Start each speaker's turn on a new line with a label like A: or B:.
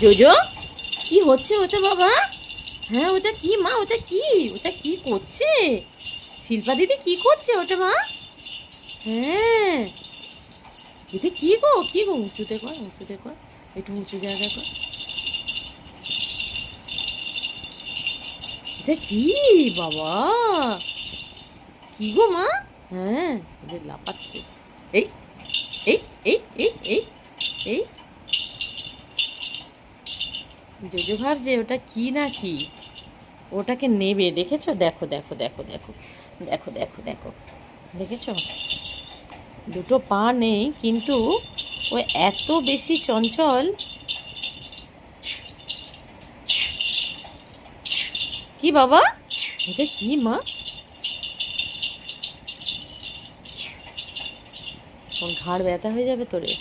A: JoJo, কি হচ্ছে ওটা বাবা? হ্যাঁ, ওটা কি মা? ওটা কি? ওটা কি করছে? শিল্পা দিদি কি করছে ওটা মা? হ্যাঁ, এটা কি গো? কি গো? উঁচুতে কর, উঁচুতে কর, একটু উঁচু জায়গা কর। এটা কি বাবা? কি গো মা? হ্যাঁ, ওদের লাফাচ্ছে। এই এই এই এই এই এই জোজো ভাবছে ওটা কি না কি, ওটাকে নেবে। দেখেছো? দেখো দেখো দেখো দেখো দেখো দেখো দেখো, দেখেছো? দুটো পা নেই কিন্তু ও এত বেশি চঞ্চল। কি বাবা? এটা কি মা? ওর ঘাড় ব্যথা হয়ে যাবে তোরে।